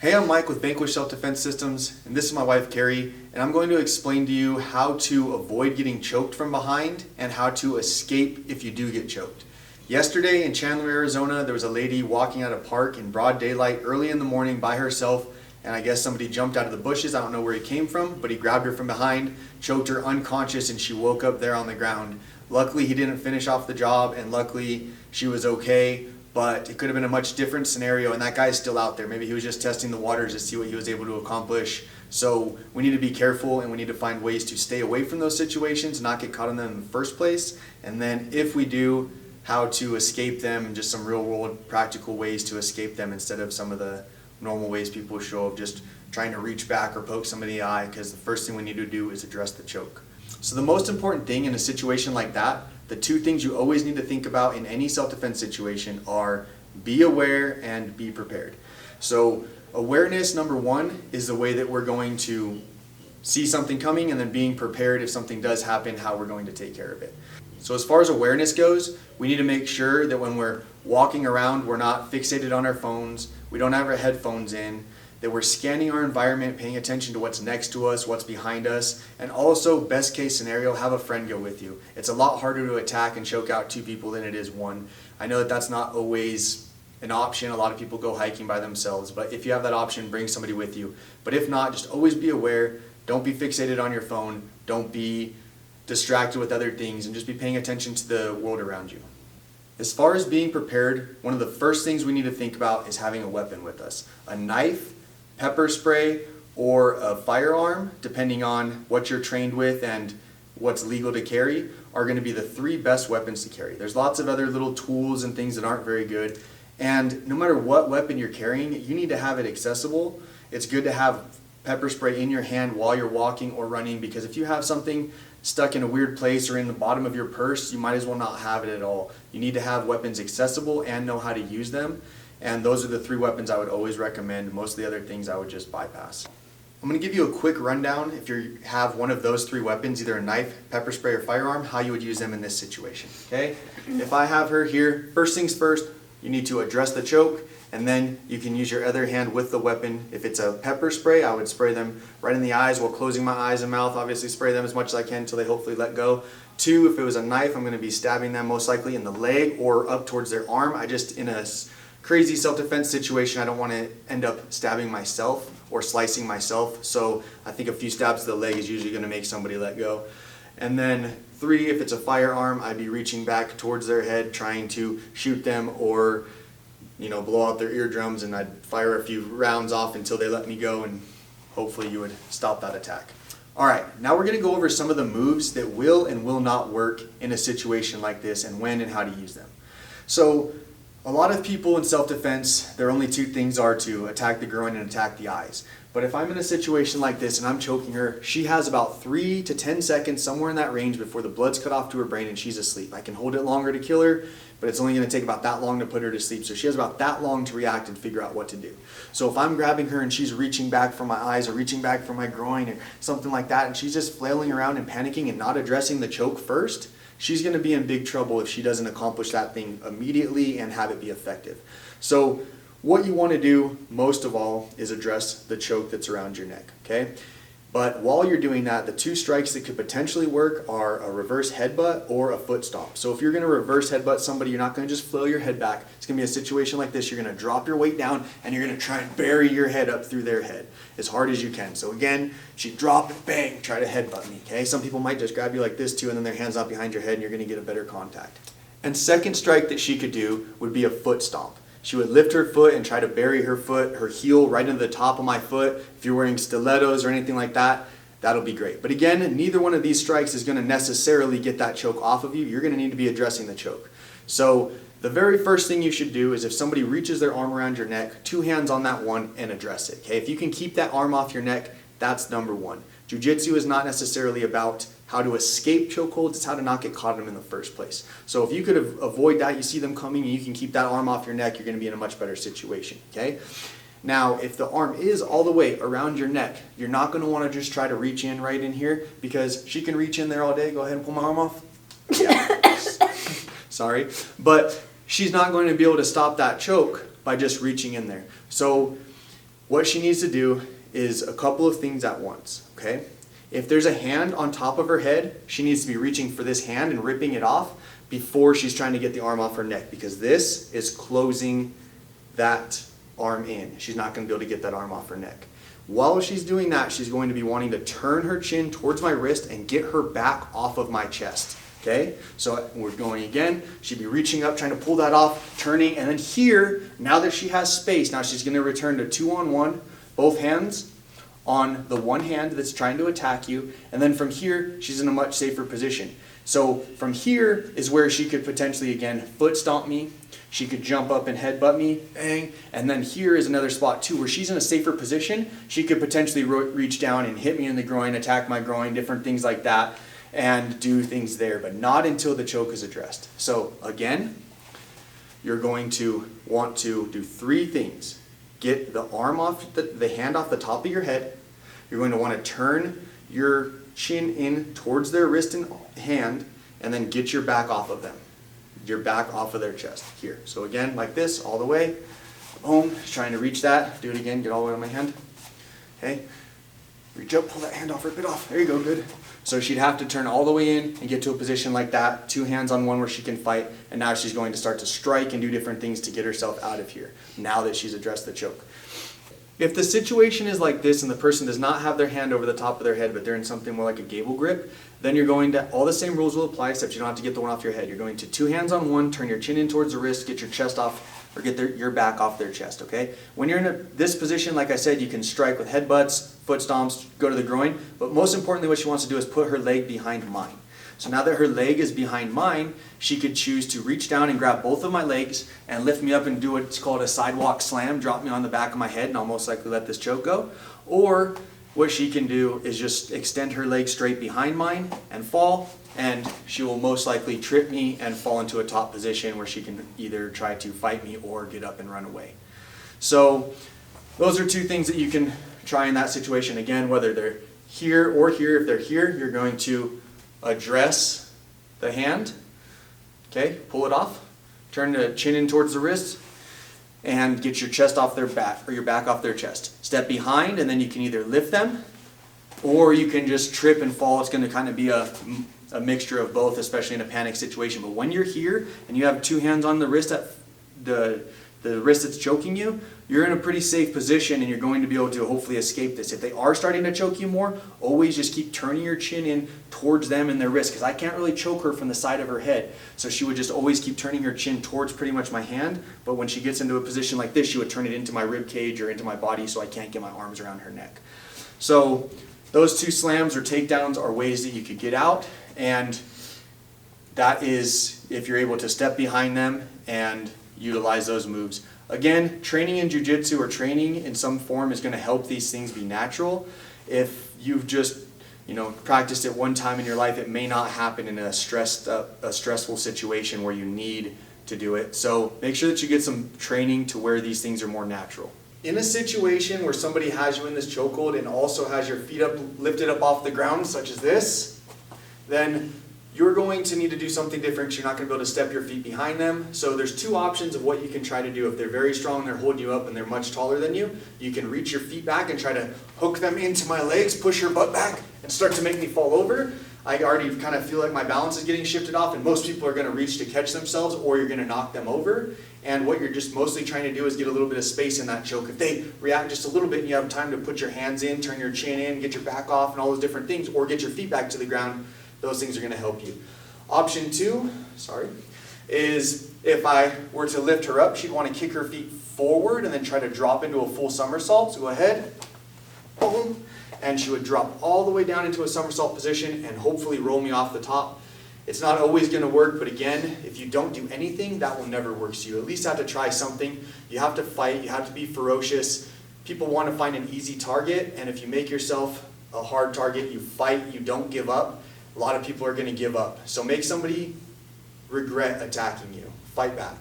Hey, I'm Mike with Vanquish Self-Defense Systems, and this is my wife Carrie, and I'm going to explain to you how to avoid getting choked from behind and how to escape if you do get choked. Yesterday in Chandler, Arizona, there was a lady walking out of a park in broad daylight early in the morning by herself, and I guess somebody jumped out of the bushes. I don't know where he came from, but he grabbed her from behind, choked her unconscious, and she woke up there on the ground. Luckily, he didn't finish off the job, and luckily she was okay. But it could have been a much different scenario, and that guy's still out there. Maybe he was just testing the waters to see what he was able to accomplish. So we need to be careful, and we need to find ways to stay away from those situations, not get caught in them in the first place. And then if we do, how to escape them, and just some real world practical ways to escape them instead of some of the normal ways people show of just trying to reach back or poke somebody in the eye, because the first thing we need to do is address the choke. So the most important thing in a situation like that, the two things you always need to think about in any self-defense situation are be aware and be prepared. So awareness, number one, is the way that we're going to see something coming, and then being prepared if something does happen, how we're going to take care of it. So as far as awareness goes, we need to make sure that when we're walking around, we're not fixated on our phones, we don't have our headphones in, that we're scanning our environment, paying attention to what's next to us, what's behind us, and also, best case scenario, have a friend go with you. It's a lot harder to attack and choke out two people than it is one. I know that that's not always an option. A lot of people go hiking by themselves, but if you have that option, bring somebody with you. But if not, just always be aware. Don't be fixated on your phone. Don't be distracted with other things, and just be paying attention to the world around you. As far as being prepared, one of the first things we need to think about is having a weapon with us. A knife, pepper spray, or a firearm, depending on what you're trained with and what's legal to carry, are going to be the three best weapons to carry. There's lots of other little tools and things that aren't very good, and no matter what weapon you're carrying, you need to have it accessible. It's good to have pepper spray in your hand while you're walking or running, because if you have something stuck in a weird place or in the bottom of your purse, you might as well not have it at all. You need to have weapons accessible and know how to use them. And those are the three weapons I would always recommend. Most of the other things I would just bypass. I'm going to give you a quick rundown, if you have one of those three weapons, either a knife, pepper spray, or firearm, how you would use them in this situation. Okay? If I have her here, first things first, you need to address the choke, and then you can use your other hand with the weapon. If it's a pepper spray, I would spray them right in the eyes while closing my eyes and mouth. Obviously spray them as much as I can until they hopefully let go. Two, if it was a knife, I'm going to be stabbing them most likely in the leg or up towards their arm. In a crazy self-defense situation, I don't want to end up stabbing myself or slicing myself, so I think a few stabs to the leg is usually going to make somebody let go. And then three, if it's a firearm, I'd be reaching back towards their head, trying to shoot them or blow out their eardrums, and I'd fire a few rounds off until they let me go, and hopefully you would stop that attack. Alright, now we're going to go over some of the moves that will and will not work in a situation like this, and when and how to use them. So a lot of people in self-defense, their only two things are to attack the groin and attack the eyes. But if I'm in a situation like this and I'm choking her, she has about 3 to 10 seconds, somewhere in that range, before the blood's cut off to her brain and she's asleep. I can hold it longer to kill her, but it's only going to take about that long to put her to sleep. So she has about that long to react and figure out what to do. So if I'm grabbing her and she's reaching back for my eyes or reaching back for my groin or something like that, and she's just flailing around and panicking and not addressing the choke first, she's going to be in big trouble if she doesn't accomplish that thing immediately and have it be effective. So what you want to do most of all is address the choke that's around your neck, okay? But while you're doing that, the two strikes that could potentially work are a reverse headbutt or a foot stomp. So if you're going to reverse headbutt somebody, you're not going to just flail your head back. It's going to be a situation like this. You're going to drop your weight down and you're going to try and bury your head up through their head as hard as you can. So again, she drop and bang, try to headbutt me, okay? Some people might just grab you like this too, and then their hand's not behind your head and you're going to get a better contact. And second strike that she could do would be a foot stomp. She would lift her foot and try to bury her foot, her heel, right into the top of my foot. If you're wearing stilettos or anything like that, that'll be great. But again, neither one of these strikes is going to necessarily get that choke off of you. You're going to need to be addressing the choke. So the very first thing you should do is if somebody reaches their arm around your neck, 2 hands on that one and address it. Okay? If you can keep that arm off your neck, that's number one. Jiu-jitsu is not necessarily about how to escape chokeholds, it's how to not get caught in them in the first place. So if you could avoid that, you see them coming and you can keep that arm off your neck, you're going to be in a much better situation. Okay? Now, if the arm is all the way around your neck, you're not going to want to just try to reach in right in here, because she can reach in there all day. Go ahead and pull my arm off. Yeah. Sorry. But she's not going to be able to stop that choke by just reaching in there. So What she needs to do is a couple of things at once, okay? If there's a hand on top of her head, she needs to be reaching for this hand and ripping it off before she's trying to get the arm off her neck, because this is closing that arm in. She's not going to be able to get that arm off her neck. While she's doing that, she's going to be wanting to turn her chin towards my wrist and get her back off of my chest. Okay, so we're going again. She'd be reaching up, trying to pull that off, turning, and then here, now that she has space, now she's going to return to 2-on-1, both hands on the one hand that's trying to attack you, and then from here, she's in a much safer position. So from here is where she could potentially, again, foot stomp me. She could jump up and headbutt me, bang, and then here is another spot too where she's in a safer position. She could potentially reach down and hit me in the groin, attack my groin, different things like that, and do things there, but not until the choke is addressed. So again, you're going to want to do 3 things. Get the arm off, the hand off the top of your head. You're going to want to turn your chin in towards their wrist and hand, and then get your back off of them. Your back off of their chest here. So again, like this, all the way. Boom, just trying to reach that. Do it again, get all the way on my hand. Okay, reach up, pull that hand off, rip it off. There you go, good. So she'd have to turn all the way in and get to a position like that, 2 hands on one where she can fight, and now she's going to start to strike and do different things to get herself out of here, now that she's addressed the choke. If the situation is like this and the person does not have their hand over the top of their head, but they're in something more like a gable grip, then you're going to, all the same rules will apply, except you don't have to get the one off your head. You're going to 2 hands on one, turn your chin in towards the wrist, get your chest off, or get your back off their chest, okay? When you're in this position, like I said, you can strike with headbutts, foot stomps, go to the groin, but most importantly what she wants to do is put her leg behind mine. So now that her leg is behind mine, she could choose to reach down and grab both of my legs and lift me up and do what's called a sidewalk slam, drop me on the back of my head and I'll most likely let this choke go. Or what she can do is just extend her leg straight behind mine and fall, and she will most likely trip me and fall into a top position where she can either try to fight me or get up and run away. So those are 2 things that you can try in that situation. Again, whether they're here or here. If they're here, you're going to address the hand, okay, pull it off, turn the chin in towards the wrist, and get your chest off their back, or your back off their chest. Step behind, and then you can either lift them, or you can just trip and fall. It's going to kind of be a mixture of both, especially in a panic situation. But when you're here, and you have 2 hands on the wrist, the wrist that's choking you, you're in a pretty safe position and you're going to be able to hopefully escape this. If they are starting to choke you more, always just keep turning your chin in towards them and their wrist, because I can't really choke her from the side of her head. So she would just always keep turning her chin towards pretty much my hand, but when she gets into a position like this, she would turn it into my rib cage or into my body so I can't get my arms around her neck. So those 2 slams or takedowns are ways that you could get out, and that is if you're able to step behind them and utilize those moves. Again, training in jiu-jitsu or training in some form is going to help these things be natural. If you've just practiced it one time in your life, it may not happen in a stressful situation where you need to do it. So make sure that you get some training to where these things are more natural. In a situation where somebody has you in this chokehold and also has your feet lifted up off the ground, such as this, then you're going to need to do something different. You're not going to be able to step your feet behind them. So there's 2 options of what you can try to do. If they're very strong and they're holding you up and they're much taller than you, you can reach your feet back and try to hook them into my legs, push your butt back, and start to make me fall over. I already kind of feel like my balance is getting shifted off, and most people are going to reach to catch themselves, or you're going to knock them over. And what you're just mostly trying to do is get a little bit of space in that choke. If they react just a little bit and you have time to put your hands in, turn your chin in, get your back off and all those different things, or get your feet back to the ground, those things are going to help you. Option 2, is if I were to lift her up, she'd want to kick her feet forward and then try to drop into a full somersault. So go ahead, boom, and she would drop all the way down into a somersault position and hopefully roll me off the top. It's not always going to work, but again, if you don't do anything, that will never work. So you at least have to try something. You have to fight, you have to be ferocious. People want to find an easy target, and if you make yourself a hard target, you fight, you don't give up, a lot of people are going to give up. So make somebody regret attacking you. Fight back.